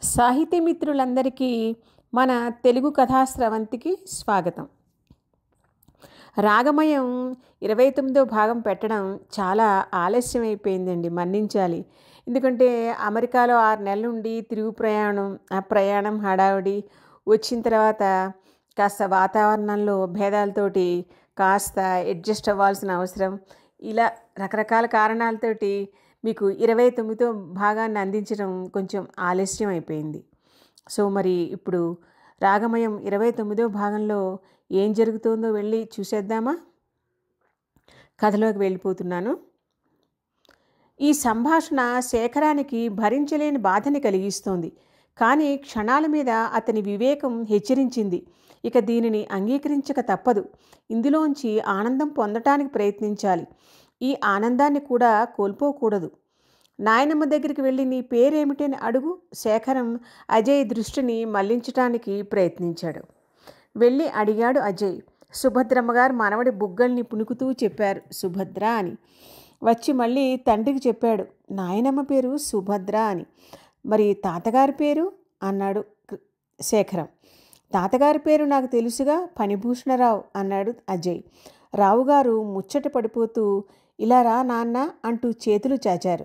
సాహితీ మిత్రులందరికీ మన తెలుగు కథా స్రవంతికి స్వాగతం. రాగమయం 29వ భాగం పెట్టడం చాలా ఆలస్యం అయిపోయిందండి, మన్నించాలి. ఎందుకంటే అమెరికాలో 6 నెలల నుండి తిరుగు ప్రయాణం, ఆ ప్రయాణం హడావిడి, వచ్చిన తర్వాత కాస్త వాతావరణంలో భేదాలతోటి కాస్త అడ్జస్ట్ అవ్వాల్సిన అవసరం, ఇలా రకరకాల కారణాలతోటి మీకు 29వ భాగాన్ని అందించడం కొంచెం ఆలస్యం అయిపోయింది. సో మరి ఇప్పుడు రాగమయం 29వ భాగంలో ఏం జరుగుతుందో వెళ్ళి చూసేద్దామా? కథలోకి వెళ్ళిపోతున్నాను. ఈ సంభాషణ శేఖరానికి భరించలేని బాధని కలిగిస్తోంది. కానీ క్షణాల మీద అతని వివేకం హెచ్చరించింది, ఇక దీనిని అంగీకరించక తప్పదు. ఇందులోంచి ఆనందం పొందటానికి ప్రయత్నించాలి. ఈ ఆనందాన్ని కూడా కోల్పోకూడదు. నాయనమ్మ దగ్గరికి వెళ్ళి నీ పేరేమిటని అడుగు. శేఖరం అజయ్ దృష్టిని మళ్లించటానికి ప్రయత్నించాడు. వెళ్ళి అడిగాడు అజయ్. సుభద్రమ్మగారు మనవడి బుగ్గల్ని పుణుకుతూ చెప్పారు సుభద్ర అని. వచ్చి మళ్ళీ తండ్రికి చెప్పాడు, నాయనమ్మ పేరు సుభద్ర అని. మరి తాతగారి పేరు అన్నాడు శేఖరం. తాతగారి పేరు నాకు తెలుసుగా, ఫణిభూషణరావు అన్నాడు అజయ్. రావుగారు ముచ్చట పడిపోతూ ఇలా రా నాన్న అంటూ చేతులు చాచారు.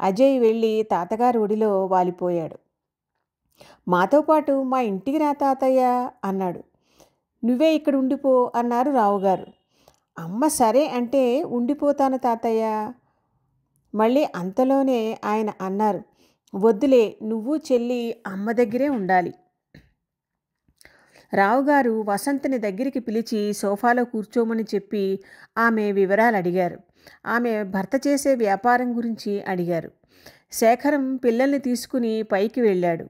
అజయ్ వెళ్ళి తాతగారి ఒడిలో వాలిపోయాడు. మాతో పాటు మా ఇంటికి రా తాతయ్య అన్నాడు. నువ్వే ఇక్కడ ఉండిపో అన్నారు రావుగారు. అమ్మ సరే అంటే ఉండిపోతాను తాతయ్య. మళ్ళీ అంతలోనే ఆయన అన్నారు, వద్దులే, నువ్వు చెల్లి అమ్మ దగ్గరే ఉండాలి. రావుగారు వసంతని దగ్గరికి పిలిచి సోఫాలో కూర్చోమని చెప్పి ఆమె వివరాలు అడిగారు. ఆమె భర్త చేసే వ్యాపారం గురించి అడిగారు. శేఖరం పిల్లల్ని తీసుకుని పైకి వెళ్ళాడు.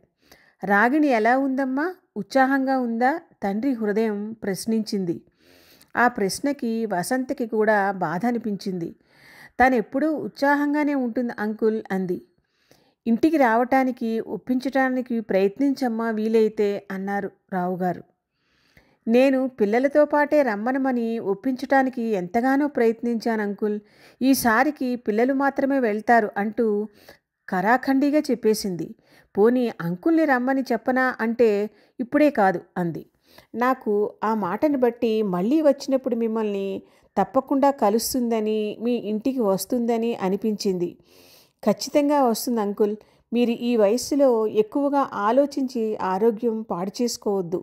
రాగిణి ఎలా ఉందమ్మా, ఉత్సాహంగా ఉందా? తండ్రి హృదయం ప్రశ్నించింది. ఆ ప్రశ్నకి వసంతకి కూడా బాధ అనిపించింది. తనెప్పుడూ ఉత్సాహంగానే ఉంటుంది అంకుల్ అంది. ఇంటికి రావటానికి ఒప్పించటానికి ప్రయత్నించమ్మా వీలైతే అన్నారు రావుగారు. నేను పిల్లలతో పాటే రమ్మనమని ఒప్పించటానికి ఎంతగానో ప్రయత్నించాను అంకుల్. ఈసారికి పిల్లలు మాత్రమే వెళ్తారు అంటూ కరాఖండిగా చెప్పేసింది. పోనీ అంకుల్ని రమ్మని చెప్పనా అంటే ఇప్పుడే కాదు అంది. నాకు ఆ మాటని బట్టి మళ్ళీ వచ్చినప్పుడు మిమ్మల్ని తప్పకుండా కలుస్తుందని, మీ ఇంటికి వస్తుందని అనిపించింది. ఖచ్చితంగా వస్తుంది అంకుల్. మీరు ఈ వయస్సులో ఎక్కువగా ఆలోచించి ఆరోగ్యం పాడు చేసుకోవద్దు.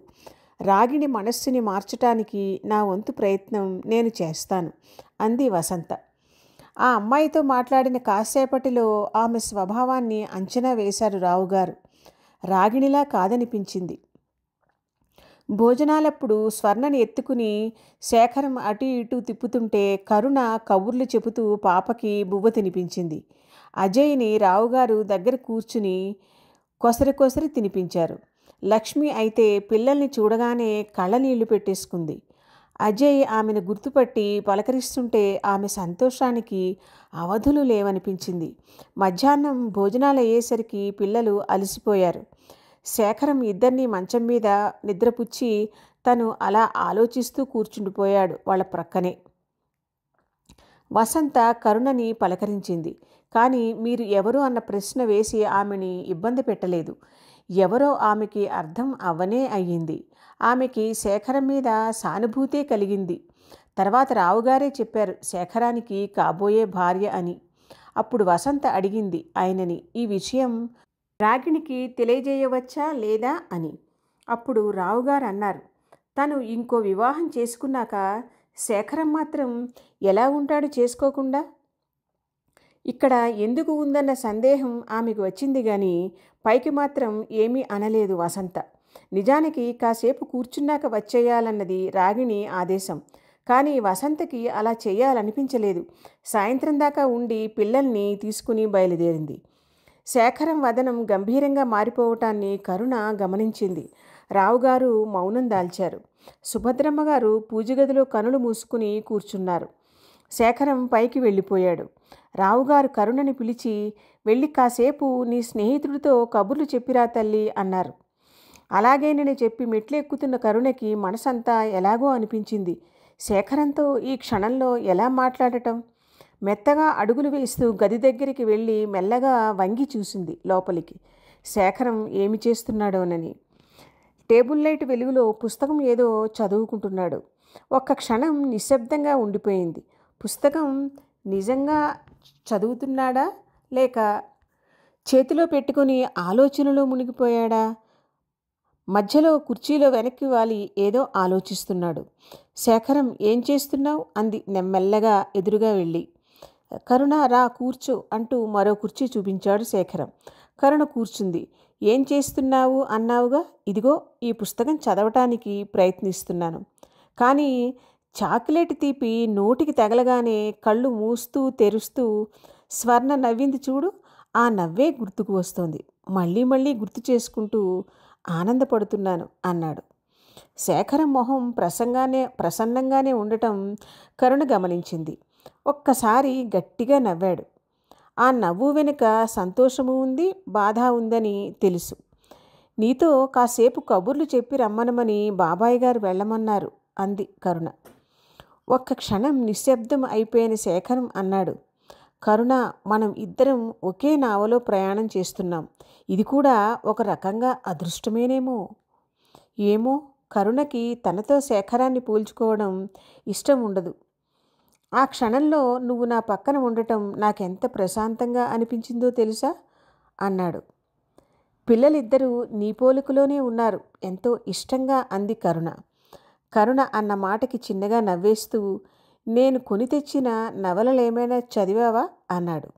రాగిణి మనస్సుని మార్చటానికి నా వంతు ప్రయత్నం నేను చేస్తాను అంది వసంత. ఆ అమ్మాయితో మాట్లాడిన కాసేపటిలో ఆమె స్వభావాన్ని అంచనా వేశారు రావుగారు. రాగిణిలా కాదనిపించింది. భోజనాలప్పుడు స్వర్ణని ఎత్తుకుని శేఖరం అటు ఇటు తిప్పుతుంటే కరుణ కబుర్లు చెబుతూ పాపకి బువ్వ తినిపించింది. అజయ్ని రావుగారు దగ్గర కూర్చుని కొసరి తినిపించారు. లక్ష్మి అయితే పిల్లల్ని చూడగానే కళ్ళనీళ్లు పెట్టేసుకుంది. అజయ్ ఆమెను గుర్తుపట్టి పలకరిస్తుంటే ఆమె సంతోషానికి అవధులు లేవనిపించింది. మధ్యాహ్నం భోజనాలు అయ్యేసరికి పిల్లలు అలసిపోయారు. శేఖరం ఇద్దరినీ మంచం మీద నిద్రపుచ్చి తను అలా ఆలోచిస్తూ కూర్చుండిపోయాడు వాళ్ళ ప్రక్కనే. వసంత కరుణని పలకరించింది. కానీ మీరు ఎవరు అన్న ప్రశ్న వేసి ఆమెని ఇబ్బంది పెట్టలేదు. ఎవరో ఆమెకి అర్థం అవ్వనే అయ్యింది. ఆమెకి శేఖరం మీద సానుభూతే కలిగింది. తర్వాత రావుగారే చెప్పారు శేఖరానికి కాబోయే భార్య అని. అప్పుడు వసంత అడిగింది ఆయనని ఈ విషయం రాగిణికి తెలియజేయవచ్చా లేదా అని. అప్పుడు రావుగారు అన్నారు, తను ఇంకో వివాహం చేసుకున్నాక శేఖరం మాత్రం ఎలా ఉంటాడు చేసుకోకుండా? ఇక్కడ ఎందుకు ఉందన్న సందేహం ఆమెకు వచ్చింది కానీ పైకి మాత్రం ఏమీ అనలేదు వసంత. నిజానికి కాసేపు కూర్చున్నాక వచ్చేయాలన్నది రాగిణి ఆదేశం. కానీ వసంతకి అలా చేయాలనిపించలేదు. సాయంత్రం దాకా ఉండి పిల్లల్ని తీసుకుని బయలుదేరింది. శేఖరం వదనం గంభీరంగా మారిపోవటాన్ని కరుణ గమనించింది. రావుగారు మౌనం దాల్చారు. సుభద్రమ్మగారు పూజగదిలో కనులు మూసుకుని కూర్చున్నారు. శేఖరం పైకి వెళ్ళిపోయాడు. రావుగారు కరుణని పిలిచి వెళ్ళి కాసేపు నీ స్నేహితుడితో కబుర్లు చెప్పిరా తల్లి అన్నారు. అలాగేనని చెప్పి మెట్లు ఎక్కుతున్న కరుణకి మనసంతా ఎలాగో అనిపించింది. శేఖరంతో ఈ క్షణంలో ఎలా మాట్లాడటం? మెత్తగా అడుగులు వేస్తూ గది దగ్గరికి వెళ్ళి మెల్లగా వంగి చూసింది లోపలికి. శేఖరం ఏమి చేస్తున్నాడోనని. టేబుల్ లైట్ వెలుగులో పుస్తకం ఏదో చదువుకుంటున్నాడు. ఒక్క క్షణం నిశ్శబ్దంగా ఉండిపోయింది. పుస్తకం నిజంగా చదువుతున్నాడా, లేక చేతిలో పెట్టుకుని ఆలోచనలో మునిగిపోయాడా? మధ్యలో కుర్చీలో వెనక్కి వాలి ఏదో ఆలోచిస్తున్నాడు. శేఖరం, ఏం చేస్తున్నావు అంది నెమ్మెల్లగా ఎదురుగా వెళ్ళి. కరుణ, రా కూర్చో అంటూ మరో కుర్చీ చూపించాడు శేఖరం. కరుణ కూర్చుంది. ఏం చేస్తున్నావు అన్నావుగా, ఇదిగో ఈ పుస్తకం చదవటానికి ప్రయత్నిస్తున్నాను. కానీ చాక్లెట్ తీపి నోటికి తగలగానే కళ్ళు మూస్తూ తెరుస్తూ స్వర్ణ నవ్వింది చూడు, ఆ నవ్వే గుర్తుకు వస్తోంది. మళ్ళీ మళ్ళీ గుర్తు చేసుకుంటూ ఆనందపడుతున్నాను అన్నాడు. శేఖరం మొహం ప్రసన్నంగానే ఉండటం కరుణ గమనించింది. ఒక్కసారి గట్టిగా నవ్వాడు. ఆ నవ్వు వెనుక సంతోషము ఉంది, బాధ ఉందని తెలుసు. నీతో కాసేపు కబుర్లు చెప్పి రమ్మనమని బాబాయ్ గారు వెళ్ళమన్నారు అంది కరుణ. ఒక్క క్షణం నిశ్శబ్దం అయిపోయిన శేఖరం అన్నాడు, కరుణ, మనం ఇద్దరం ఒకే నావలో ప్రయాణం చేస్తున్నాం. ఇది కూడా ఒక రకంగా అదృష్టమేనేమో. ఏమో, కరుణకి తనతో శేఖరాన్ని పోల్చుకోవడం ఇష్టం ఉండదు. ఆ క్షణంలో నువ్వు నా పక్కన ఉండటం నాకెంత ప్రశాంతంగా అనిపించిందో తెలుసా అన్నాడు. పిల్లలిద్దరూ నీ పోలికలోనే ఉన్నారు, ఎంతో ఇష్టంగా అంది కరుణ. కరుణ అన్న మాటకి చిన్నగా నవ్వేస్తూ, నేను కొని తెచ్చిన నవలలేమైనా చదివావా అన్నాడు.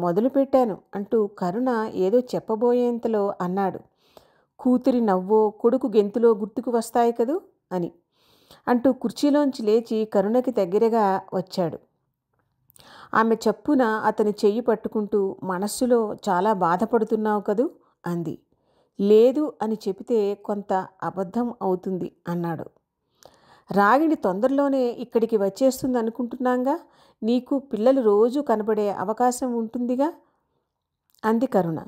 మొదలుపెట్టాను అంటూ కరుణ ఏదో చెప్పబోయేంతలో అన్నాడు. కూతురి నవ్వో కొడుకు గెంతులో గుర్తుకు వస్తాయి కదూ అని అంటూ కుర్చీలోంచి లేచి కరుణకి దగ్గరగా వచ్చాడు. ఆమె చప్పున అతని చెయ్యి పట్టుకుంటూ, మనస్సులో చాలా బాధపడుతున్నావు కదూ అంది. లేదు అని చెబితే కొంత అబద్ధం అవుతుంది అన్నాడు. రాగిణి తొందరలోనే ఇక్కడికి వచ్చేస్తుంది అనుకుంటున్నాంగా, నీకు పిల్లలు రోజు కనబడే అవకాశం ఉంటుందిగా అంది కరుణ.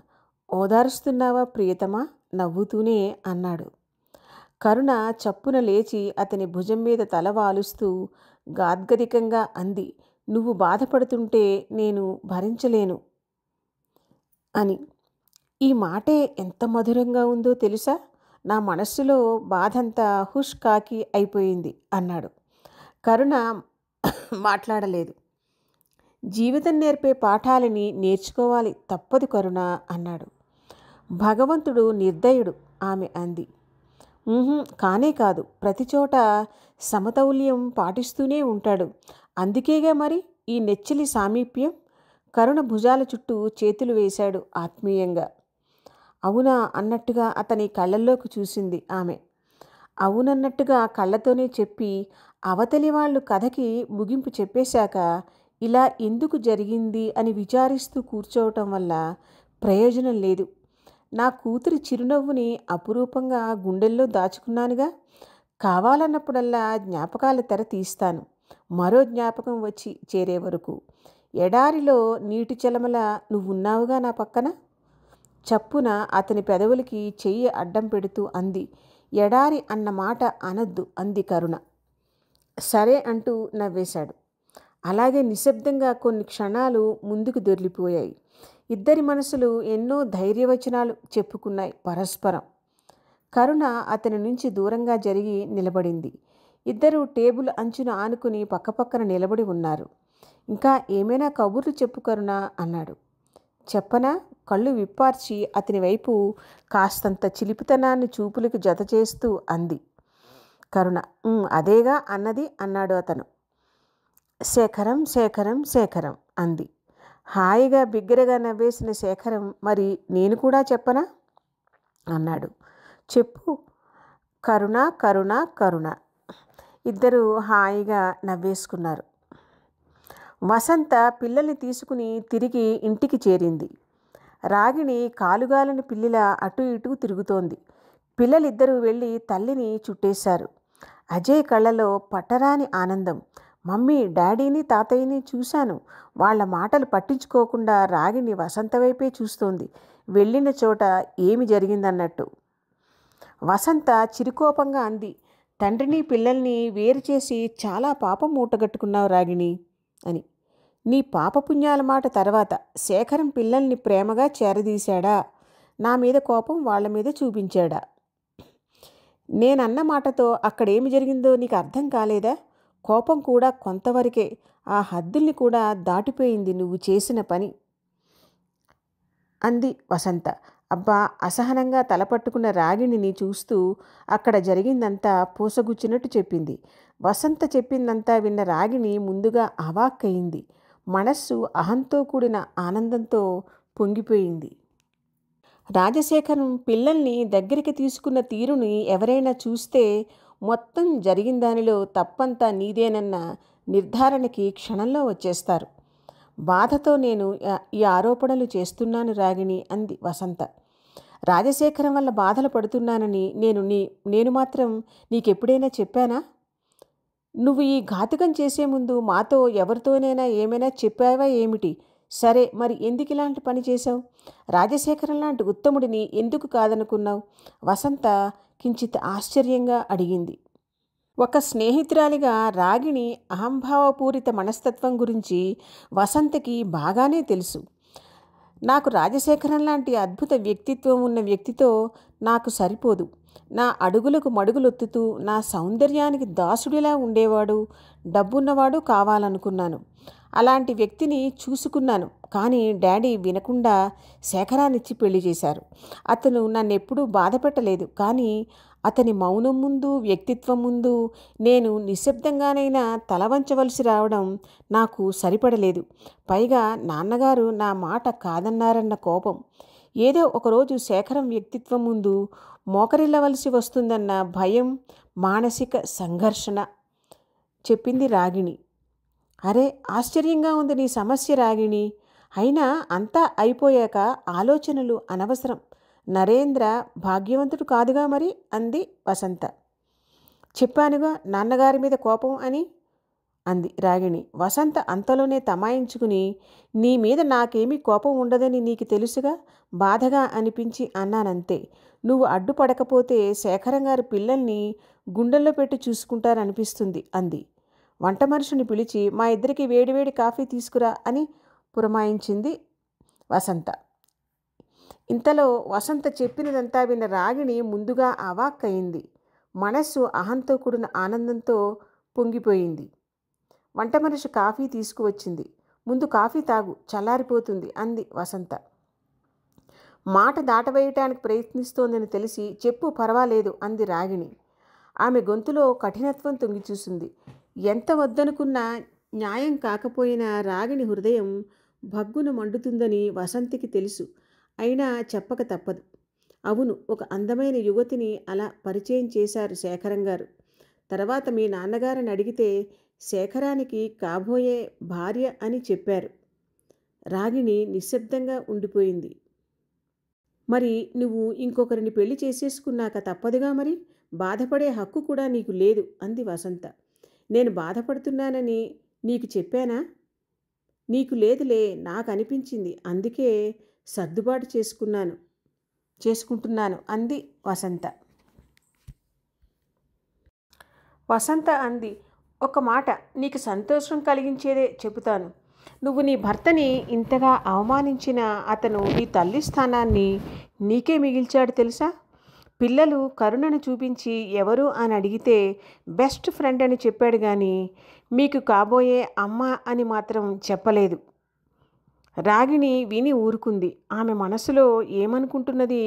ఓదారుస్తున్నావా ప్రియతమా నవ్వుతూనే అన్నాడు. కరుణ చప్పున లేచి అతని భుజం మీద తల వాలుస్తూ గాద్గదికంగా అంది, నువ్వు బాధపడుతుంటే నేను భరించలేను అని. ఈ మాటే ఎంత మధురంగా ఉందో తెలుసా, నా మనస్సులో బాధంతా హుష్ కాకి అయిపోయింది అన్నాడు. కరుణ మాట్లాడలేదు. జీవితం నేర్పే పాఠాలని నేర్చుకోవాలి, తప్పదు కరుణ అన్నాడు. భగవంతుడు నిర్దయుడు ఆమె అంది. కానే కాదు, ప్రతిచోట సమతౌల్యం పాటిస్తూనే ఉంటాడు. అందుకేగా మరి ఈ నెచ్చిలి సామీప్యం. కరుణ భుజాల చుట్టూ చేతులు వేశాడు ఆత్మీయంగా. అవునా అన్నట్టుగా అతని కళ్ళల్లోకి చూసింది ఆమె. అవునన్నట్టుగా కళ్ళతోనే చెప్పి, అవతలి వాళ్ళు కథకి ముగింపు చెప్పేశాక ఇలా ఎందుకు జరిగింది అని విచారిస్తూ కూర్చోవటం వల్ల ప్రయోజనం లేదు. నా కూతురి చిరునవ్వుని అపురూపంగా గుండెల్లో దాచుకున్నానుగా, కావాలన్నప్పుడల్లా జ్ఞాపకాల తెర తీస్తాను, మరో జ్ఞాపకం వచ్చి చేరే వరకు. ఎడారిలో నీటి చలమల నువ్వున్నావుగా నా పక్కన. చప్పున అతని పెదవులకి చెయ్యి అడ్డం పెడుతూ అంది. ఎడారి అన్న మాట అనొద్దు అంది కరుణ. సరే అంటూ నవ్వేశాడు. అలాగే నిశ్శబ్దంగా కొన్ని క్షణాలు ముందుకు దొర్లిపోయాయి. ఇద్దరి మనసులు ఎన్నో ధైర్యవచనాలు చెప్పుకున్నాయి పరస్పరం. కరుణ అతని నుంచి దూరంగా జరిగి నిలబడింది. ఇద్దరూ టేబుల్ అంచున ఆనుకుని పక్కపక్కన నిలబడి ఉన్నారు. ఇంకా ఏమైనా కబుర్లు చెప్పు కరుణ అన్నాడు. చెప్పనా? కళ్ళు విప్పార్చి అతని వైపు కాస్తంత చిలిపితనాన్ని చూపులకు జత చేస్తూ అంది కరుణ. అదేగా అన్నది అన్నాడు అతను. శేఖరం శేఖరం శేఖరం అంది. హాయిగా బిగ్గరగా నవ్వేసిన శేఖరం, మరి నేను కూడా చెప్పనా అన్నాడు. చెప్పు. కరుణ కరుణ కరుణ. ఇద్దరూ హాయిగా నవ్వేసుకున్నారు. వసంత పిల్లల్ని తీసుకుని తిరిగి ఇంటికి చేరింది. రాగిణి కాలుగాలని పిల్లిలా అటు ఇటు తిరుగుతోంది. పిల్లలిద్దరూ వెళ్ళి తల్లిని చుట్టేశారు. అజయ్ కళ్ళలో పట్టరాని ఆనందం. మమ్మీ, డాడీని, తాతయ్యని చూశాను. వాళ్ళ మాటలు పట్టించుకోకుండా రాగిణి వసంత వైపే చూస్తోంది, వెళ్ళిన చోట ఏమి జరిగిందన్నట్టు. వసంత చిరుకోపంగా అంది, తండ్రిని పిల్లల్ని వేరు చేసి చాలా పాపం మూటగట్టుకున్నావు రాగిణి అని. నీ పాపపుణ్యాల మాట తర్వాత శేఖరం పిల్లల్ని ప్రేమగా చేరదీశాడా? నా మీద కోపం వాళ్ళ మీద చూపించాడా? నేనన్న మాటతో అక్కడేమి జరిగిందో నీకు అర్థం కాలేదా? కోపం కూడా కొంతవరకే, ఆ హద్దుల్ని కూడా దాటిపోయింది నువ్వు చేసిన పని అంది వసంత. అబ్బా! అసహనంగా తలపట్టుకున్న రాగిణిని చూస్తూ అక్కడ జరిగిందంతా పూసగుచ్చినట్టు చెప్పింది. వసంత చెప్పిందంతా విన్న రాగిణి ముందుగా అవాక్కయింది. మనస్సు అహంతో కూడిన ఆనందంతో పొంగిపోయింది. రాజశేఖరం పిల్లల్ని దగ్గరికి తీసుకున్న తీరుని ఎవరైనా చూస్తే మొత్తం జరిగిన దానిలో తప్పంతా నీదేనన్న నిర్ధారణకి క్షణంలో వచ్చేస్తారు. బాధతో నేను ఈ ఆరోపణలు చేస్తున్నాను రాగిణి అంది వసంత. రాజశేఖరం వల్ల బాధలు పడుతున్నానని నేను మాత్రం నీకెప్పుడైనా చెప్పానా? నువ్వు ఈ ఘాతుకం చేసే ముందు మాతో ఎవరితోనైనా ఏమైనా చెప్పావా ఏమిటి? సరే, మరి ఎందుకు ఇలాంటి పని చేశావు? రాజశేఖరం లాంటి ఉత్తముడిని ఎందుకు కాదనుకున్నావు? వసంత కించిత్ ఆశ్చర్యంగా అడిగింది. ఒక స్నేహితురాలిగా రాగిణి అహంభావపూరిత మనస్తత్వం గురించి వసంతకి బాగానే తెలుసు. నాకు రాజశేఖరం లాంటి అద్భుత వ్యక్తిత్వం ఉన్న వ్యక్తితో నాకు సరిపోదు. నా అడుగులకు మడుగులొత్తుతూ నా సౌందర్యానికి దాసుడిలా ఉండేవాడు, డబ్బున్నవాడు కావాలనుకున్నాను. అలాంటి వ్యక్తిని చూసుకున్నాను. కానీ డాడీ వినకుండా శేఖరాన్నిచ్చి పెళ్లి చేశారు. అతను నన్నెప్పుడూ బాధపెట్టలేదు. కానీ అతని మౌనం ముందు, వ్యక్తిత్వం ముందు నేను నిశ్శబ్దంగానైనా తలవంచవలసి రావడం నాకు సరిపడలేదు. పైగా నాన్నగారు నా మాట కాదన్నారన్న కోపం, ఏదో ఒకరోజు శేఖరం వ్యక్తిత్వం ముందు మోకరిల్లవలసి వస్తుందన్న భయం, మానసిక సంఘర్షణ చెప్పింది రాగిణి. అరే, ఆశ్చర్యంగా ఉంది నీ సమస్య రాగిణి. అయినా అంతా అయిపోయాక ఆలోచనలు అనవసరం. నరేంద్ర భాగ్యవంతుడు కాదుగా మరి అంది వసంత. చెప్పానుగా నాన్నగారి మీద కోపం అని అంది రాగిణి. వసంత అంతలోనే తమాయించుకుని, నీ మీద నాకేమీ కోపం ఉండదని నీకు తెలుసుగా, బాధగా అనిపించి అన్నానంతే. నువ్వు అడ్డుపడకపోతే శేఖరం గారు పిల్లల్ని గుండెల్లో పెట్టి చూసుకుంటారనిపిస్తుంది అంది. వంట మనిషిని పిలిచి మా ఇద్దరికి వేడివేడి కాఫీ తీసుకురా అని పురమాయించింది వసంత. ఇంతలో వసంత చెప్పినదంతా విన్న రాగిణి ముందుగా అవాక్కయింది. మనస్సు అహంతో కూడిన ఆనందంతో పొంగిపోయింది. వంట మనిషి కాఫీ తీసుకువచ్చింది. ముందు కాఫీ తాగు, చల్లారిపోతుంది అంది వసంత. మాట దాటవేయటానికి ప్రయత్నిస్తోందని తెలిసి చెప్పు, పర్వాలేదు అంది రాగిణి. ఆమె గొంతులో కఠినత్వం తొంగిచూసింది. ఎంత వద్దనుకున్నా న్యాయం కాకపోయినా రాగిణి హృదయం భగ్గున మండుతుందని వసంతికి తెలుసు. అయినా చెప్పక తప్పదు. అవును, ఒక అందమైన యువతిని అలా పరిచయం చేశారు శేఖరం గారు. తర్వాత మీ నాన్నగారిని అడిగితే శేఖరానికి కాబోయే భార్య అని చెప్పారు. రాగిణి నిశ్శబ్దంగా ఉండిపోయింది. మరి నువ్వు ఇంకొకరిని పెళ్లి చేసేసుకున్నాక తప్పదుగా మరి, బాధపడే హక్కు కూడా నీకు లేదు అంది వసంత. నేను బాధపడుతున్నానని నీకు చెప్పానా? నీకు లేదులే, నాకు అనిపించింది, అందుకే సర్దుబాటు చేసుకుంటున్నాను అంది వసంత. వసంత అంది, ఒక మాట నీకు సంతోషం కలిగించేదే చెబుతాను. నువ్వు నీ భర్తని ఇంతగా అవమానించిన అతను నీ తల్లి స్థానాన్ని నీకే మిగిల్చాడు తెలుసా? పిల్లలు కరుణను చూపించి ఎవరు అని అడిగితే బెస్ట్ ఫ్రెండ్ అని చెప్పాడు కానీ మీకు కాబోయే అమ్మ అని మాత్రం చెప్పలేదు. రాగిణి విని ఊరుకుంది. ఆమె మనసులో ఏమనుకుంటున్నది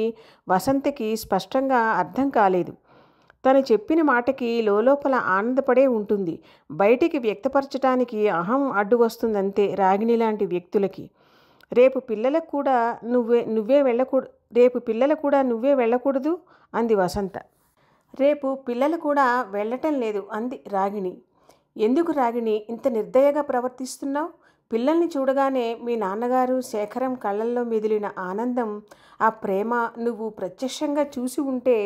వసంతకి స్పష్టంగా అర్థం కాలేదు. తను చెప్పిన మాటకి లోపల ఆనందపడే ఉంటుంది. బయటికి వ్యక్తపరచడానికి అహం అడ్డు వస్తుందంతే రాగిణి లాంటి వ్యక్తులకి. రేపు పిల్లలకు కూడా నువ్వే వెళ్ళకూడదు అంది వసంత. రేపు పిల్లలు కూడా వెళ్ళటం లేదు అంది రాగిణి. ఎందుకు రాగిణి ఇంత నిర్దయగా ప్రవర్తిస్తున్నావు? పిల్లల్ని చూడగానే మీ నాన్నగారు శేఖరం కళ్ళల్లో మెదిలిన ఆనందం, ఆ ప్రేమ నువ్వు ప్రత్యక్షంగా చూసి ఉంటే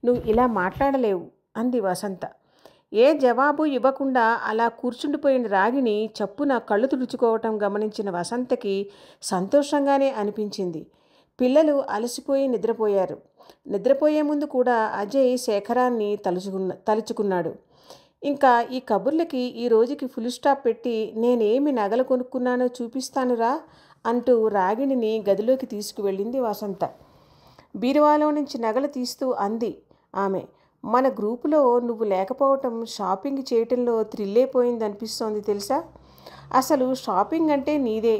నువ్వు ఇలా మాట్లాడలేవు అంది వసంత. ఏ జవాబు ఇవ్వకుండా అలా కూర్చుండిపోయిన రాగిణి చప్పున కళ్ళు తుడుచుకోవటం గమనించిన వసంతకి సంతోషంగానే అనిపించింది. పిల్లలు అలసిపోయి నిద్రపోయారు. నిద్రపోయే ముందు కూడా అజయ్ శేఖరాన్ని తలుచుకున్నాడు. ఇంకా ఈ కబుర్లకి ఈ రోజుకి ఫుల్ స్టాప్ పెట్టి నేనేమి నగలు కొనుక్కున్నానో చూపిస్తానురా అంటూ రాగిణిని గదిలోకి తీసుకువెళ్ళింది వసంత. బీరువాలో నుంచి నగలు తీస్తూ అంది ఆమె. మన గ్రూపులో నువ్వు లేకపోవటం షాపింగ్ చేయటంలో థ్రిల్లైపోయిందనిపిస్తోంది తెలుసా? అసలు షాపింగ్ అంటే నీదే,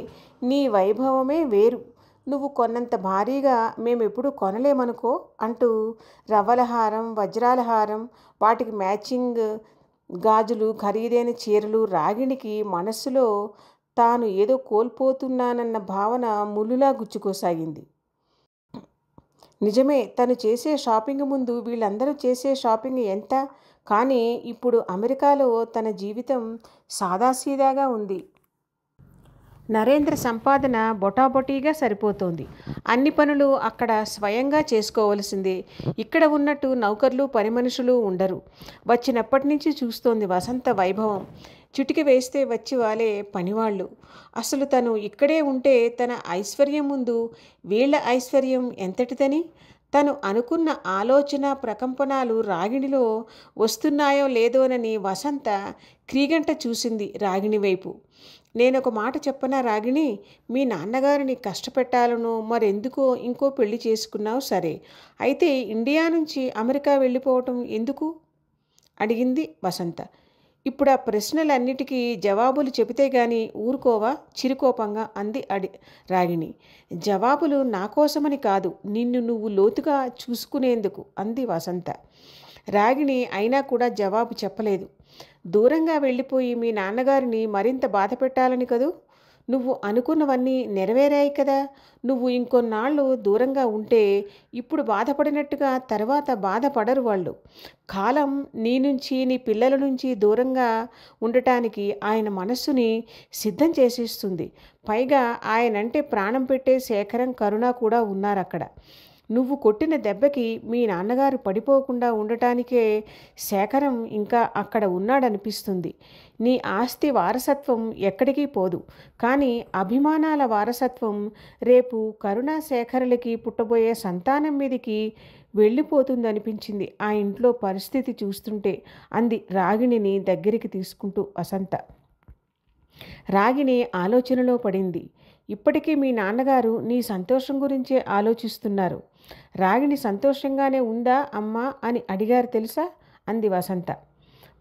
నీ వైభవమే వేరు. నువ్వు కొన్నంత భారీగా మేమెప్పుడు కొనలేమనుకో అంటూ రవ్వల హారం, వజ్రాల హారం, వాటికి మ్యాచింగ్ గాజులు, ఖరీదైన చీరలు రాగిణికి మనస్సులో తాను ఏదో కోల్పోతున్నానన్న భావన ముల్లులా గుచ్చుకోసాగింది. నిజమే, తను చేసే షాపింగ్ ముందు వీళ్ళందరూ చేసే షాపింగ్ ఎంత? కానీ ఇప్పుడు అమెరికాలో తన జీవితం సాదాసీదాగా ఉంది. నరేంద్ర సంపాదన బొటాబొటీగా సరిపోతోంది. అన్ని పనులు అక్కడ స్వయంగా చేసుకోవలసిందే. ఇక్కడ ఉన్నట్టు నౌకర్లు, పని మనుషులు ఉండరు. వచ్చినప్పటి నుంచి చూస్తోంది వసంత వైభవం. చిటికి వేస్తే వచ్చి వాలే పనివాళ్ళు. అసలు తను ఇక్కడే ఉంటే తన ఐశ్వర్యం ముందు వీళ్ల ఐశ్వర్యం ఎంతటిదని? తను అనుకున్న ఆలోచన ప్రకంపనాలు రాగిణిలో వస్తున్నాయో లేదోనని వసంత క్రీగంట చూసింది రాగిణి వైపు. నేనొక మాట చెప్పనా రాగిణి, మీ నాన్నగారిని కష్టపెట్టాలనో మరెందుకో ఇంకో పెళ్లి చేసుకున్నావు సరే, అయితే ఇండియా నుంచి అమెరికా వెళ్ళిపోవటం ఎందుకు అడిగింది వసంత. ఇప్పుడు ఆ ప్రశ్నలన్నిటికీ జవాబులు చెబితే గాని ఊరుకోవా చిరుకోపంగా అంది రాగిణి. జవాబులు నా కోసమని కాదు, నిన్ను నువ్వు లోతుగా చూసుకునేందుకు అంది వసంత. రాగిణి అయినా కూడా జవాబు చెప్పలేదు. దూరంగా వెళ్ళిపోయి మీ నాన్నగారిని మరింత బాధ పెట్టాలని కదూ? నువ్వు అనుకున్నవన్నీ నెరవేరాయి కదా. నువ్వు ఇంకొన్నాళ్ళు దూరంగా ఉంటే ఇప్పుడు బాధపడినట్టుగా తర్వాత బాధపడరు వాళ్ళు. కాలం నీ నుంచి నీ పిల్లల నుంచి దూరంగా ఉండటానికి ఆయన మనస్సుని సిద్ధం చేసేస్తుంది. పైగా ఆయనంటే ప్రాణం పెట్టే శేఖరం, కరుణ కూడా ఉన్నారక్కడ. నువ్వు కొట్టిన దెబ్బకి మీ నాన్నగారు పడిపోకుండా ఉండటానికే శేఖరం ఇంకా అక్కడ ఉన్నాడనిపిస్తుంది. నీ ఆస్తి వారసత్వం ఎక్కడికి పోదు, కానీ అభిమానాల వారసత్వం రేపు కరుణా శేఖరులకి పుట్టబోయే సంతానం మీదకి వెళ్ళిపోతుందనిపించింది ఆ ఇంట్లో పరిస్థితి చూస్తుంటే అంది రాగిణిని దగ్గరికి తీసుకుంటూ వసంత. రాగిణి ఆలోచనలో పడింది. ఇప్పటికీ మీ నాన్నగారు నీ సంతోషం గురించే ఆలోచిస్తున్నారు. రాగిణి సంతోషంగానే ఉందా అమ్మా అని అడిగారు తెలుసా అంది వసంత.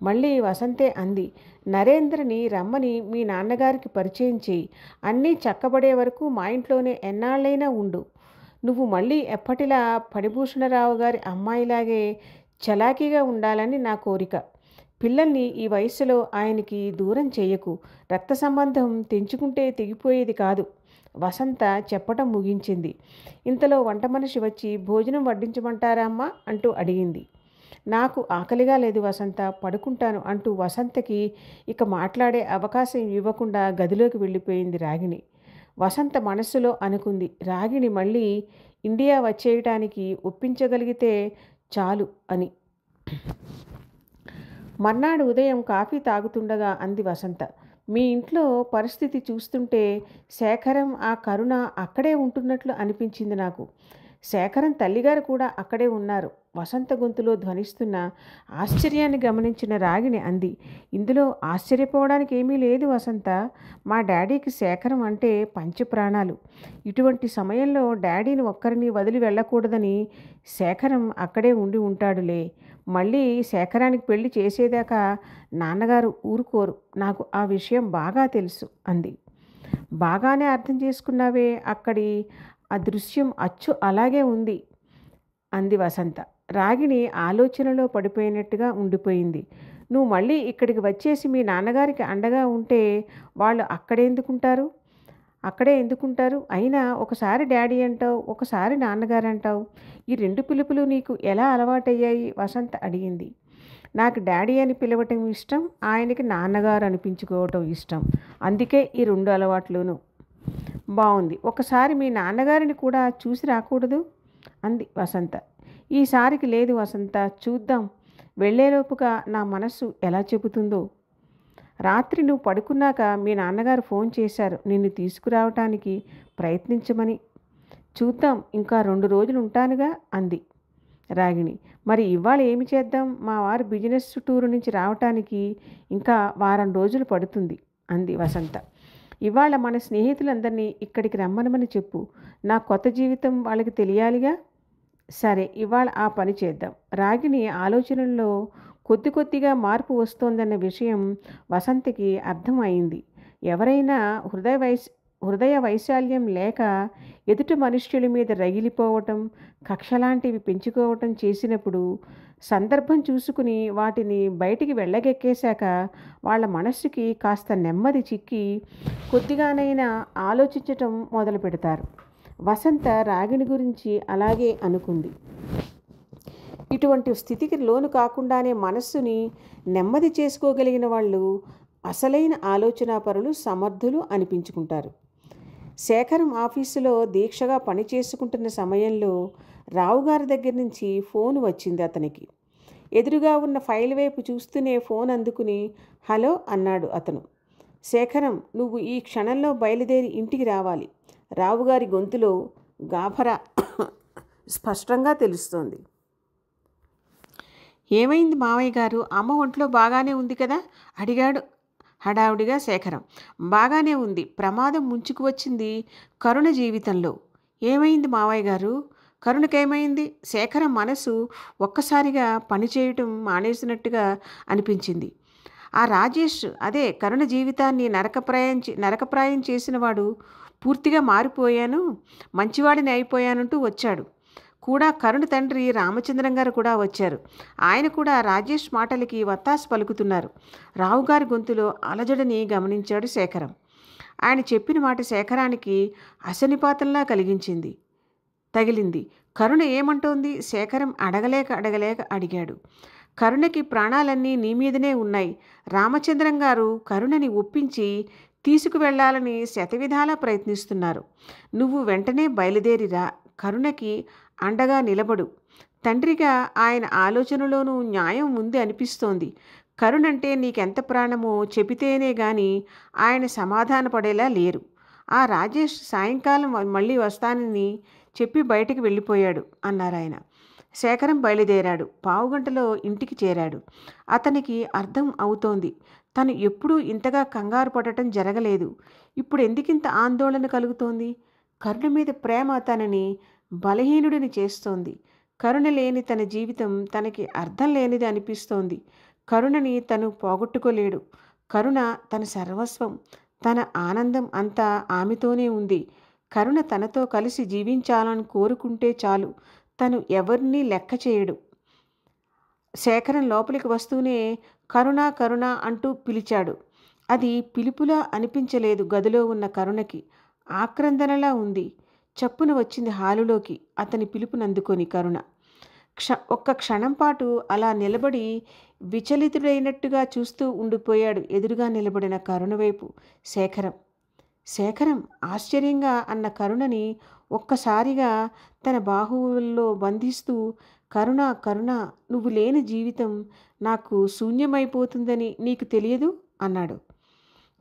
మళ్ళీ వసంతే అంది, నరేంద్రని రమ్మని మీ నాన్నగారికి పరిచయం చేయి. అన్నీ చక్కబడే వరకు మా ఇంట్లోనే ఎన్నాళ్ళైనా ఉండు. నువ్వు మళ్ళీ ఎప్పటిలా ఫణిభూషణరావు గారి అమ్మాయిలాగే చలాకీగా ఉండాలని నా కోరిక. పిల్లల్ని ఈ వయసులో ఆయనకి దూరం చేయకు. రక్త సంబంధం తెంచుకుంటే తెగిపోయేది కాదు వసంత చెప్పటం ముగించింది. ఇంతలో వంట మనిషి వచ్చి భోజనం వడ్డించమంటారా అమ్మా అంటూ అడిగింది. నాకు ఆకలిగా లేదు వసంత, పడుకుంటాను అంటూ వసంతకి ఇక మాట్లాడే అవకాశం ఇవ్వకుండా గదిలోకి వెళ్ళిపోయింది రాగిణి. వసంత మనస్సులో అనుకుంది, రాగిణి మళ్ళీ ఇండియా వచ్చేయటానికి ఒప్పించగలిగితే చాలు అని. మర్నాడు ఉదయం కాఫీ తాగుతుండగా అంది వసంత, మీ ఇంట్లో పరిస్థితి చూస్తుంటే శేఖరం, ఆ కరుణ అక్కడే ఉంటున్నట్లు అనిపించింది నాకు. శేఖరం తల్లిగారు కూడా అక్కడే ఉన్నారు. వసంత గొంతులో ధ్వనిస్తున్న ఆశ్చర్యాన్ని గమనించిన రాగిణి అంది, ఇందులో ఆశ్చర్యపోవడానికి ఏమీ లేదు వసంత. మా డాడీకి శేఖరం అంటే పంచప్రాణాలు. ఇటువంటి సమయంలో డాడీని ఒక్కరిని వదిలి వెళ్ళకూడదని శేఖరం అక్కడే ఉండి ఉంటాడులే. మళ్ళీ శేఖరానికి పెళ్లి చేసేదాకా నాన్నగారు ఊరుకోరు. నాకు ఆ విషయం బాగా తెలుసు అంది. బాగానే అర్థం చేసుకున్నావే, అక్కడి ఆ దృశ్యం అచ్చు అలాగే ఉంది అంది వసంత. రాగిణి ఆలోచనలో పడిపోయినట్టుగా ఉండిపోయింది. నువ్వు మళ్ళీ ఇక్కడికి వచ్చేసి మీ నాన్నగారికి అండగా ఉంటే వాళ్ళు అక్కడే ఎందుకుంటారు? అయినా ఒకసారి డాడీ అంటావు, ఒకసారి నాన్నగారు అంటావు. ఈ రెండు పిలుపులు నీకు ఎలా అలవాటయ్యాయి వసంత అడిగింది. నాకు డాడీ అని పిలవటం ఇష్టం, ఆయనకి నాన్నగారు అనిపించుకోవటం ఇష్టం. అందుకే ఈ రెండు అలవాట్లును. బాగుంది, ఒకసారి మీ నాన్నగారిని కూడా చూసి రాకూడదు అంది వసంత. ఈసారికి లేదు వసంత, చూద్దాం. వెళ్ళేలోపుగా నా మనస్సు ఎలా చెబుతుందో. రాత్రి నువ్వు పడుకున్నాక మీ నాన్నగారు ఫోన్ చేశారు నిన్ను తీసుకురావటానికి ప్రయత్నించమని. చూద్దాం, ఇంకా 2 రోజులు ఉంటానుగా అంది రాగిణి. మరి ఇవాళ ఏమి చేద్దాం? మా వారు బిజినెస్ టూరు నుంచి రావటానికి ఇంకా వారం రోజులు పడుతుంది అంది వసంత. ఇవాళ మన స్నేహితులందరినీ ఇక్కడికి రమ్మనమని చెప్పు. నా కొత్త జీవితం వాళ్ళకి తెలియాలిగా. సరే, ఇవాళ ఆ పని చేద్దాం. రాగిణి ఆలోచనల్లో కొద్ది కొద్దిగా మార్పు వస్తోందన్న విషయం వసంతకి అర్థం అయింది. ఎవరైనా హృదయ వైశాల్యం లేక ఎదుటి మనుష్యుల మీద రగిలిపోవటం, కక్షలాంటివి పెంచుకోవటం చేసినప్పుడు సందర్భం చూసుకుని వాటిని బయటికి వెళ్ళగెక్కేశాక వాళ్ళ మనస్సుకి కాస్త నెమ్మది చిక్కి కొద్దిగానైనా ఆలోచించటం మొదలు పెడతారు. వసంత రాగిణి గురించి అలాగే అనుకుంది. ఇటువంటి స్థితికి లోను కాకుండానే మనస్సుని నెమ్మది చేసుకోగలిగిన వాళ్ళు అసలైన ఆలోచనాపరులు, సమర్థులు అనిపించుకుంటారు. శేఖరం ఆఫీసులో దీక్షగా పని చేసుకుంటున్న సమయంలో రావుగారి దగ్గర నుంచి ఫోన్ వచ్చింది అతనికి. ఎదురుగా ఉన్న ఫైల్ వైపు చూస్తూనే ఫోన్ అందుకుని హలో అన్నాడు అతను. శేఖరం, నువ్వు ఈ క్షణంలో బయలుదేరి ఇంటికి రావాలి. రావుగారి గొంతులో గాభరా స్పష్టంగా తెలుస్తోంది. ఏమైంది మావయ్య గారు? అమ్మ ఒంట్లో బాగానే ఉంది కదా అడిగాడు హడావుడిగా శేఖరం. బాగానే ఉంది. ప్రమాదం ముంచుకు వచ్చింది కరుణ జీవితంలో. ఏమైంది మావయ్య గారు? కరుణకేమైంది? శేఖరం మనసు ఒక్కసారిగా పనిచేయటం మానేసినట్టుగా అనిపించింది. ఆ రాజేష్, అదే కరుణ జీవితాన్ని నరకప్రాయం చేసినవాడు పూర్తిగా మారిపోయాను, మంచివాడిని అయిపోయానంటూ వచ్చాడు. కూడా కరుణ తండ్రి రామచంద్రం గారు కూడా వచ్చారు. ఆయన కూడా రాజేష్ మాటలకి వత్తాసు పలుకుతున్నారు. రావుగారి గొంతులో అలజడిని గమనించాడు శేఖరం. ఆయన చెప్పిన మాట శేఖరానికి అశనిపాతంలా తగిలింది. కరుణ ఏమంటోంది? శేఖరం అడగలేక అడిగాడు. కరుణకి ప్రాణాలన్నీ నీ మీదనే ఉన్నాయి. రామచంద్రం గారు కరుణని ఒప్పించి తీసుకువెళ్లాలని శతవిధాలా ప్రయత్నిస్తున్నారు. నువ్వు వెంటనే బయలుదేరిరా. కరుణకి అండగా నిలబడు. తండ్రిగా ఆయన ఆలోచనలోనూ న్యాయం ఉంది అనిపిస్తోంది. కరుణంటే నీకెంత ప్రాణమో చెబితేనే గాని ఆయన సమాధాన పడేలా లేరు. ఆ రాజేష్ సాయంకాలం మళ్ళీ వస్తానని చెప్పి బయటికి వెళ్ళిపోయాడు అన్నారాయన. శేఖరం బయలుదేరాడు. పావుగంటలో ఇంటికి చేరాడు. అతనికి అర్థం అవుతోంది. తను ఎప్పుడూ ఇంతగా కంగారు పడటం జరగలేదు. ఇప్పుడు ఎందుకింత ఆందోళన కలుగుతోంది? కరుణ మీద ప్రేమ తనని బలహీనుడిని చేస్తోంది. కరుణ లేని తన జీవితం తనకి అర్థం లేనిది అనిపిస్తోంది. కరుణని తను పోగొట్టుకోలేడు. కరుణ తన సర్వస్వం. తన ఆనందం అంతా ఆమెతోనే ఉంది. కరుణ తనతో కలిసి జీవించాలని కోరుకుంటే చాలు. తను ఎవరినీ లెక్క చేయడు. శేఖరం లోపలికి వస్తూనే కరుణ కరుణ అంటూ పిలిచాడు. అది పిలుపులా అనిపించలేదు. గదిలో ఉన్న కరుణకి ఆక్రందనలా ఉంది. చప్పున వచ్చింది హాలులోకి అతని పిలుపునందుకొని కరుణ. ఒక్క క్షణం పాటు అలా నిలబడి విచలితుడైనట్టుగా చూస్తూ ఉండిపోయాడు ఎదురుగా నిలబడిన కరుణ వైపు శేఖరం. శేఖరం ఆశ్చర్యంగా అన్న కరుణని ఒక్కసారిగా తన బాహువుల్లో బంధిస్తూ కరుణ కరుణ, నువ్వు లేని జీవితం నాకు శూన్యమైపోతుందని నీకు తెలియదు అన్నాడు.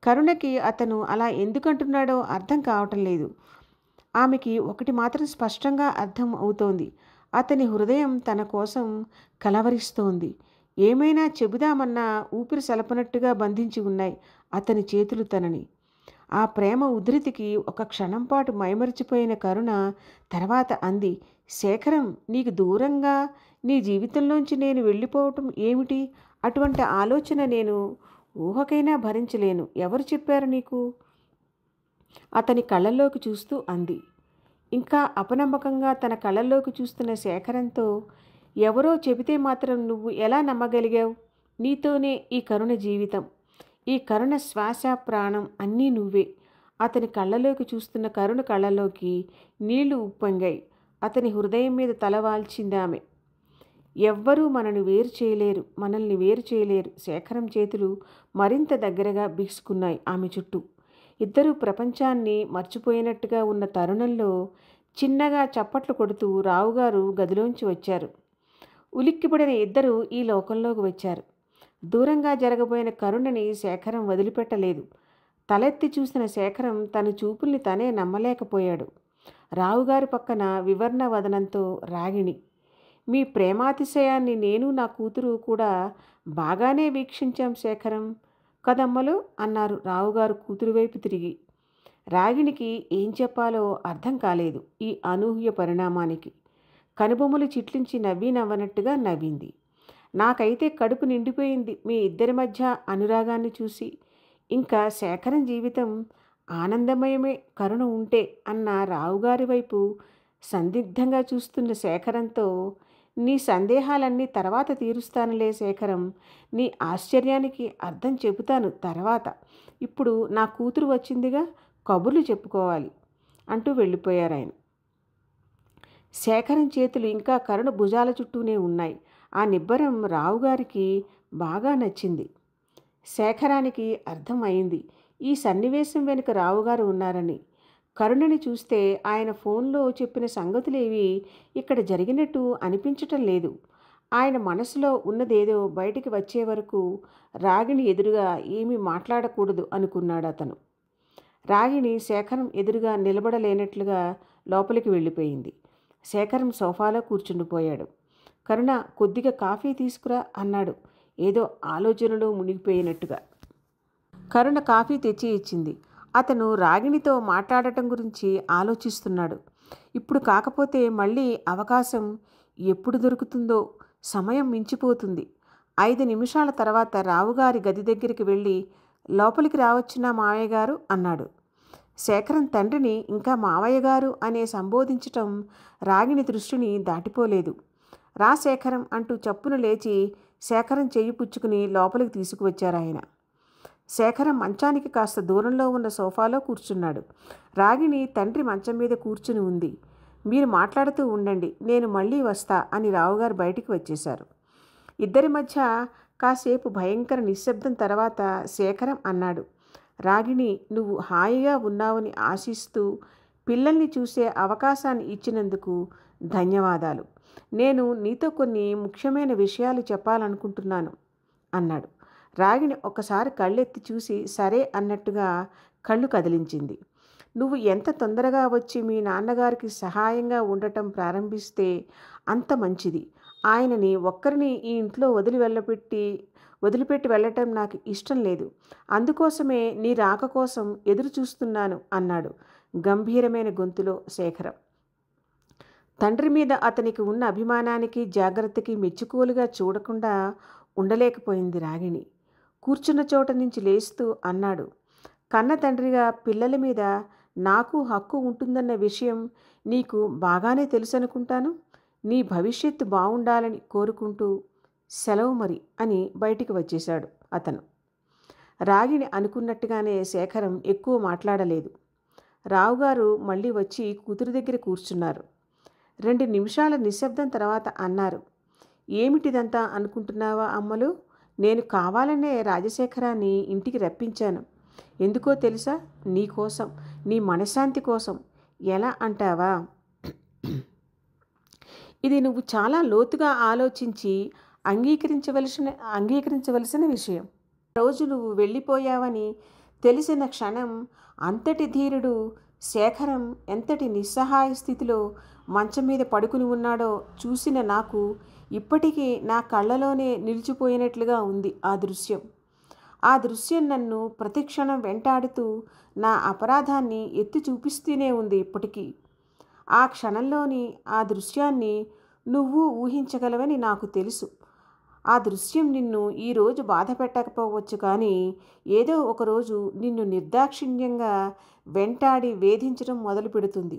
కరుణకి అతను అలా ఎందుకంటున్నాడో అర్థం కావటం లేదు. ఆమెకి ఒకటి మాత్రం స్పష్టంగా అర్థం అవుతోంది. అతని హృదయం తన కోసం కలవరిస్తోంది. ఏమైనా చెబుదామన్నా ఊపిరి సలపనట్టుగా బంధించి ఉన్నాయి అతని చేతులు తనని. ఆ ప్రేమ ఉధృతికి ఒక క్షణం పాటు మైమరిచిపోయిన కరుణ తర్వాత అంది, శేఖరం, నీకు దూరంగా నీ జీవితంలోంచి నేను వెళ్ళిపోవటం ఏమిటి? అటువంటి ఆలోచన నేను ఊహకైనా భరించలేను. ఎవరు చెప్పారు నీకు? అతని కళ్ళల్లోకి చూస్తూ అంది. ఇంకా అపనమ్మకంగా తన కళ్ళల్లోకి చూస్తున్న శేఖరంతో, ఎవరో చెబితే మాత్రం నువ్వు ఎలా నమ్మగలిగావు? నీతోనే ఈ కరుణ జీవితం, ఈ కరుణ శ్వాస, ప్రాణం అన్నీ నువ్వే. అతని కళ్ళలోకి చూస్తున్న కరుణ కళ్ళలోకి నీళ్లు ఉప్పొంగాయి. అతని హృదయం మీద తలవాల్చిందామె. ఎవ్వరూ మనల్ని వేరు చేయలేరు. శేఖరం చేతులు మరింత దగ్గరగా బిగుసుకున్నాయి ఆమె చుట్టూ. ఇద్దరూ ప్రపంచాన్ని మర్చిపోయినట్టుగా ఉన్న తరుణంలో చిన్నగా చప్పట్లు కొడుతూ రావుగారు గదిలోంచి వచ్చారు. ఉలిక్కిపడిన ఇద్దరూ ఈ లోకంలోకి వచ్చారు. దూరంగా జరగబోయిన కరుణని శేఖరం వదిలిపెట్టలేదు. తలెత్తి చూసిన శేఖరం తన చూపుల్ని తనే నమ్మలేకపోయాడు. రావుగారి పక్కన వివర్ణ వదనంతో రాగిణి, మీ ప్రేమాతిశయాన్ని నేను నా కూతురు కూడా బాగానే వీక్షించాం శేఖరం కదమ్మలు అన్నారు రావుగారు కూతురు వైపు తిరిగి. రాగిణికి ఏం చెప్పాలో అర్థం కాలేదు ఈ అనూహ్య పరిణామానికి. కనుబొమ్మలు చిట్లించి నవ్వనట్టుగా నవ్వింది. నాకైతే కడుపు నిండిపోయింది మీ ఇద్దరి మధ్య అనురాగాన్ని చూసి. ఇంకా శేఖరం జీవితం ఆనందమయమే కరుణ ఉంటే అన్న రావుగారి వైపు సందిగ్ధంగా చూస్తున్న శేఖరంతో, నీ సందేహాలన్నీ తర్వాత తీరుస్తానులే శేఖరం, నీ ఆశ్చర్యానికి అర్థం చెబుతాను తర్వాత. ఇప్పుడు నా కూతురు వచ్చిందిగా, కబుర్లు చెప్పుకోవాలి అంటూ వెళ్ళిపోయారాయన. శేఖరం చేతులు ఇంకా కరుణ భుజాల చుట్టూనే ఉన్నాయి. ఆ నిబ్బరం రావుగారికి బాగా నచ్చింది. శేఖరానికి అర్థం అయింది ఈ సన్నివేశం వెనుక రావుగారు ఉన్నారని. కరుణని చూస్తే ఆయన ఫోన్లో చెప్పిన సంగతులేవి ఇక్కడ జరిగినట్టు అనిపించటం లేదు. ఆయన మనసులో ఉన్నదేదో బయటికి వచ్చే వరకు రాగిణి ఎదురుగా ఏమీ మాట్లాడకూడదు అనుకున్నాడు అతను. రాగిణి శేఖరం ఎదురుగా నిలబడలేనట్లుగా లోపలికి వెళ్ళిపోయింది. శేఖరం సోఫాలో కూర్చుండిపోయాడు. కరుణ, కొద్దిగా కాఫీ తీసుకురా అన్నాడు ఏదో ఆలోచనలో మునిగిపోయినట్టుగా. కరుణ కాఫీ తెచ్చి ఇచ్చింది. అతను రాగిణితో మాట్లాడటం గురించి ఆలోచిస్తున్నాడు. ఇప్పుడు కాకపోతే మళ్ళీ అవకాశం ఎప్పుడు దొరుకుతుందో. సమయం మించిపోతుంది. 5 నిమిషాల తర్వాత రావుగారి గది దగ్గరికి వెళ్ళి, లోపలికి రావచ్చునా మావయ్య గారు అన్నాడు. శేఖరం తండ్రిని ఇంకా మావయ్య గారు అనే సంబోధించటం రాగిణి దృష్టిని దాటిపోలేదు. రా శేఖరం అంటూ చప్పున లేచి శేఖరం చెయ్యి పుచ్చుకుని లోపలికి తీసుకువచ్చారాయన. శేఖరం మంచానికి కాస్త దూరంలో ఉన్న సోఫాలో కూర్చున్నాడు. రాగిణి తండ్రి మంచం మీద కూర్చుని ఉంది. మీరు మాట్లాడుతూ ఉండండి, నేను మళ్ళీ వస్తా అని రావుగారు బయటికి వచ్చేశారు. ఇద్దరి మధ్య కాసేపు భయంకర నిశ్శబ్దం తర్వాత శేఖరం అన్నాడు, రాగిణి, నువ్వు హాయిగా ఉన్నావని ఆశిస్తూ పిల్లల్ని చూసే అవకాశాన్ని ఇచ్చినందుకు ధన్యవాదాలు. నేను నీతో కొన్ని ముఖ్యమైన విషయాలు చెప్పాలనుకుంటున్నాను అన్నాడు. రాగిణి ఒక్కసారి కళ్ళెత్తి చూసి సరే అన్నట్టుగా కళ్ళు కదిలించింది. నువ్వు ఎంత తొందరగా వచ్చి మీ నాన్నగారికి సహాయంగా ఉండటం ప్రారంభిస్తే అంత మంచిది. ఆయనని ఒక్కరిని ఈ ఇంట్లో వదిలిపెట్టి వెళ్ళటం నాకు ఇష్టం లేదు. అందుకోసమే నీ రాక కోసం ఎదురు చూస్తున్నాను అన్నాడు గంభీరమైన గొంతులో శేఖరం. తండ్రి మీద అతనికి ఉన్న అభిమానానికి జాగ్రత్తకి మెచ్చుకోలుగా చూడకుండా ఉండలేకపోయింది రాగిణి. కూర్చున్న చోట నుంచి లేస్తూ అన్నాడు, కన్న తండ్రిగా పిల్లల మీద నాకు హక్కు ఉంటుందన్న విషయం నీకు బాగానే తెలుసనుకుంటాను. నీ భవిష్యత్తు బాగుండాలని కోరుకుంటూ సెలవు మరి అని బయటికి వచ్చేశాడు అతను. రాగిణి అనుకున్నట్టుగానే శేఖరం ఎక్కువ మాట్లాడలేదు. రావుగారు మళ్ళీ వచ్చి కూతురు దగ్గర కూర్చున్నారు. 2 నిమిషాల నిశ్శబ్దం తర్వాత అన్నారు, ఏమిటిదంతా అనుకుంటున్నావా అమ్మలు? నేను కావాలనే రాజశేఖరాన్ని ఇంటికి రప్పించాను. ఎందుకో తెలుసా? నీ కోసం, నీ మనశ్శాంతి కోసం. ఎలా అంటావా? ఇది నువ్వు చాలా లోతుగా ఆలోచించి అంగీకరించవలసిన విషయం. రోజు నువ్వు వెళ్ళిపోయావని తెలిసిన క్షణం అంతటి ధీరుడు శేఖరం ఎంతటి నిస్సహాయ స్థితిలో మంచం మీద పడుకుని ఉన్నాడో చూసిన నాకు ఇప్పటికీ నా కళ్ళలోనే నిలిచిపోయినట్లుగా ఉంది ఆ దృశ్యం. ఆ దృశ్యం నన్ను ప్రతిక్షణం వెంటాడుతూ నా అపరాధాన్ని ఎత్తి చూపిస్తూనే ఉంది ఇప్పటికీ. ఆ క్షణంలోని ఆ దృశ్యాన్ని నువ్వు ఊహించగలవని నాకు తెలుసు. ఆ దృశ్యం నిన్ను ఈరోజు బాధ పెట్టకపోవచ్చు, కానీ ఏదో ఒకరోజు నిన్ను నిర్దాక్షిణ్యంగా వెంటాడి వేధించడం మొదలు పెడుతుంది.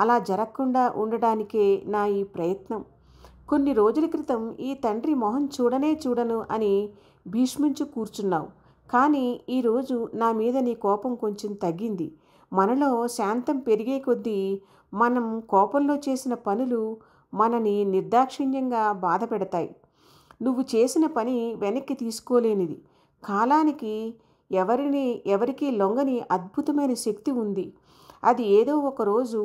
అలా జరగకుండా ఉండడానికే నా ఈ ప్రయత్నం. కొన్ని రోజుల క్రితం ఈ తండ్రి మొహం చూడను అని భీష్మించు కూర్చున్నావు. కానీ ఈరోజు నా మీద నీ కోపం కొంచెం తగ్గింది. మనలో శాంతం పెరిగే కొద్దీ మనం కోపంలో చేసిన పనులు మనని నిర్దాక్షిణ్యంగా బాధ పెడతాయి. నువ్వు చేసిన పని వెనక్కి తీసుకోలేనిది. కాలానికి ఎవరికీ లొంగని అద్భుతమైన శక్తి ఉంది. అది ఏదో ఒకరోజు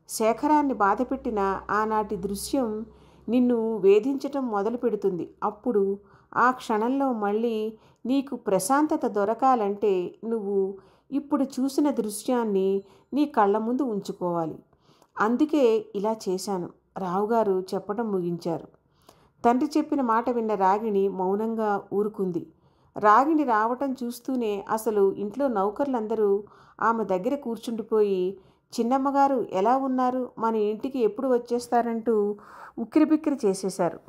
శేఖరాన్ని బాధపెట్టిన ఆనాటి దృశ్యం నిన్ను వేధించటం మొదలు పెడుతుంది. అప్పుడు ఆ క్షణంలో మళ్ళీ నీకు ప్రశాంతత దొరకాలంటే నువ్వు ఇప్పుడు చూసిన దృశ్యాన్ని నీ కళ్ళ ముందు ఉంచుకోవాలి. అందుకే ఇలా చేశాను, రావుగారు చెప్పడం ముగించారు. తండ్రి చెప్పిన మాట విన్న రాగిణి మౌనంగా ఊరుకుంది. రాగిణి రావటం చూస్తూనే అసలు ఇంట్లో నౌకర్లందరూ ఆమె దగ్గర కూర్చుండిపోయి చిన్నమ్మగారు ఎలా ఉన్నారు, మన ఇంటికి ఎప్పుడు వచ్చేస్తారంటూ ఉక్కిరిబిక్కిరి చేసేశారు.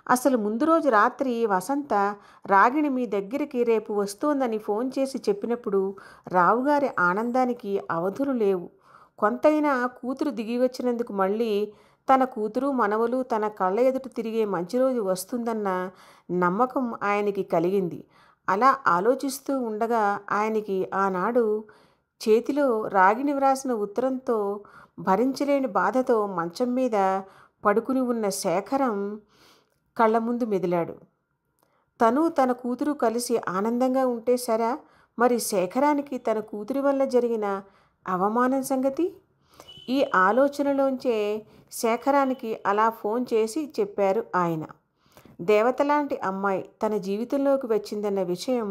అసలు ముందు రోజు రాత్రి వసంత రాగిణి మీ దగ్గరికి రేపు వస్తోందని ఫోన్ చేసి చెప్పినప్పుడు రావుగారి ఆనందానికి అవధులు లేవు. కొంతైనా కూతురు దిగి వచ్చినందుకు మళ్ళీ తన కూతురు మనవలు తన కళ్ళ ఎదుట తిరిగే మంచి రోజు వస్తుందన్న నమ్మకం ఆయనకి కలిగింది. అలా ఆలోచిస్తూ ఉండగా ఆయనకి ఆనాడు చేతిలో రాగిణి వ్రాసిన ఉత్తరంతో భరించలేని బాధతో మంచం మీద పడుకుని ఉన్న శేఖరం కళ్ళ ముందు మెదిలాడు. తను తన కూతురు కలిసి ఆనందంగా ఉంటే సరా, మరి శేఖరానికి తన కూతురి వల్ల జరిగిన అవమానం సంగతి? ఈ ఆలోచనలోంచే శేఖరానికి అలా ఫోన్ చేసి చెప్పారు ఆయన. దేవతలాంటి అమ్మాయి తన జీవితంలోకి వచ్చిందన్న విషయం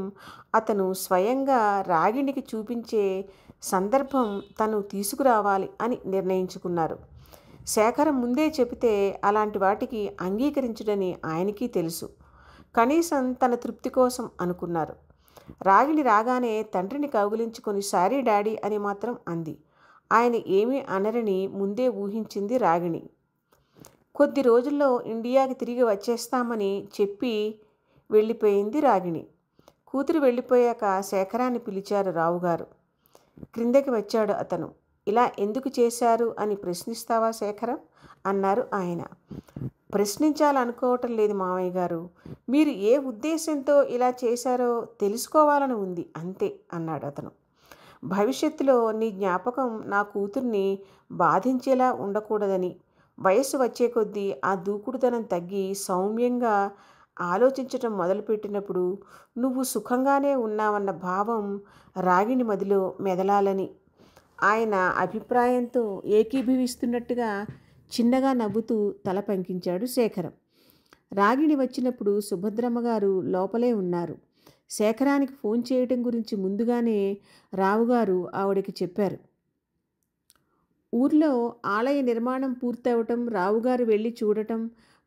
అతను స్వయంగా రాగిణికి చూపించే సందర్భం తను తీసుకురావాలి అని నిర్ణయించుకున్నారు. శేఖరం ముందే చెబితే అలాంటి వాటికి అంగీకరించడని ఆయనకి తెలుసు. కనీసం తన తృప్తి కోసం అనుకున్నారు. రాగిణి రాగానే తండ్రిని కౌగిలించుకొని సారీ డాడీ అని మాత్రం అంది. ఆయన ఏమీ అనరని ముందే ఊహించింది రాగిణి. కొద్ది రోజుల్లో ఇండియాకి తిరిగి వచ్చేస్తామని చెప్పి వెళ్ళిపోయింది రాగిణి. కూతురు వెళ్ళిపోయాక శేఖరాన్ని పిలిచారు రావుగారు. క్రిందకి వచ్చాడు అతను. ఇలా ఎందుకు చేశారు అని ప్రశ్నిస్తావా శేఖరం అన్నారు ఆయన. ప్రశ్నించాలనుకోవటం లేదు మామయ్య గారు, మీరు ఏ ఉద్దేశంతో ఇలా చేశారో తెలుసుకోవాలని ఉంది అంతే అన్నాడు అతను. భవిష్యత్తులో నీ జ్ఞాపకం నా కూతుర్ని బాధించేలా ఉండకూడదని, వయస్సు వచ్చే కొద్దీ ఆ దూకుడుతనం తగ్గి సౌమ్యంగా ఆలోచించటం మొదలుపెట్టినప్పుడు నువ్వు సుఖంగానే ఉన్నావన్న భావం రాగిణి మదిలో మెదలాలని ఆయన అభిప్రాయంతో ఏకీభవిస్తున్నట్టుగా చిన్నగా నవ్వుతూ తల పంకించాడు శేఖరం. రాగిణి వచ్చినప్పుడు సుభద్రమ్మగారు లోపలే ఉన్నారు. శేఖరానికి ఫోన్ చేయటం గురించి ముందుగానే రావుగారు ఆవిడకి చెప్పారు. ఊర్లో ఆలయ నిర్మాణం పూర్తవటం, రావుగారు వెళ్ళి చూడటం,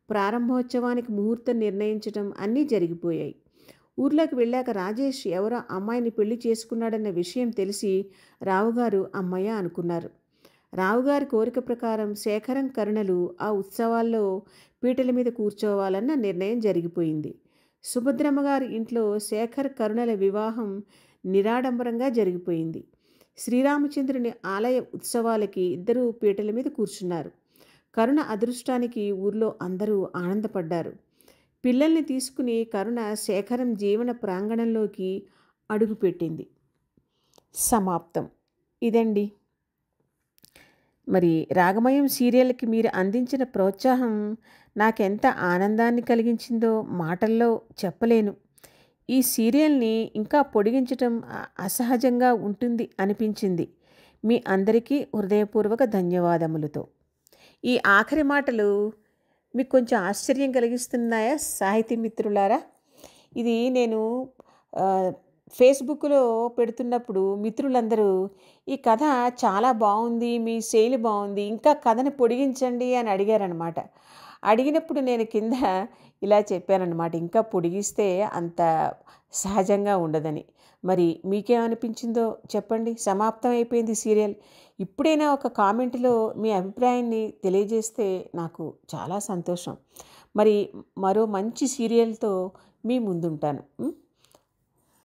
ప్రారంభోత్సవానికి ముహూర్తం నిర్ణయించటం అన్నీ జరిగిపోయాయి. ఊర్లోకి వెళ్ళాక రాజేష్ ఎవరో అమ్మాయిని పెళ్లి చేసుకున్నాడన్న విషయం తెలిసి రావుగారు అమ్మయ్య అనుకున్నారు. రావుగారి కోరిక ప్రకారం శేఖరం కరుణలు ఆ ఉత్సవాల్లో పీటల మీద కూర్చోవాలన్న నిర్ణయం జరిగిపోయింది. సుభద్రమ్మగారి ఇంట్లో శేఖర్ కరుణల వివాహం నిరాడంబరంగా జరిగిపోయింది. శ్రీరామచంద్రుని ఆలయ ఉత్సవాలకి ఇద్దరూ పీటల మీద కూర్చున్నారు. కరుణ అదృష్టానికి ఊర్లో అందరూ ఆనందపడ్డారు. పిల్లల్ని తీసుకుని కరుణ శేఖరం జీవన ప్రాంగణంలోకి అడుగుపెట్టింది. సమాప్తం. ఇదండి. మరి రాగమయం సీరియల్కి మీరు అందించిన ప్రోత్సాహం నాకెంత ఆనందాన్ని కలిగించిందో మాటల్లో చెప్పలేను. ఈ సీరియల్ని ఇంకా పొడిగించటం అసహజంగా ఉంటుంది అనిపించింది. మీ అందరికీ హృదయపూర్వక ధన్యవాదములతో. ఈ ఆఖరి మాటలు మీకు కొంచెం ఆశ్చర్యం కలిగిస్తున్నాయా సాహితీ మిత్రులారా? ఇది నేను ఫేస్బుక్లో పెడుతున్నప్పుడు మిత్రులందరూ ఈ కథ చాలా బాగుంది, మీ శైలి బాగుంది, ఇంకా కథని పొడిగించండి అని అడిగారనమాట. అడిగినప్పుడు నేను కింద ఇలా చెప్పానన్నమాట, ఇంకా పొడిగిస్తే అంత సహజంగా ఉండదని. మరి మీకేమనిపించిందో చెప్పండి. సమాప్తం అయిపోయింది సీరియల్. ఇప్పుడైనా ఒక కామెంట్లో మీ అభిప్రాయాన్ని తెలియజేస్తే నాకు చాలా సంతోషం. మరి మరో మంచి సీరియల్తో మీ ముందుంటాను.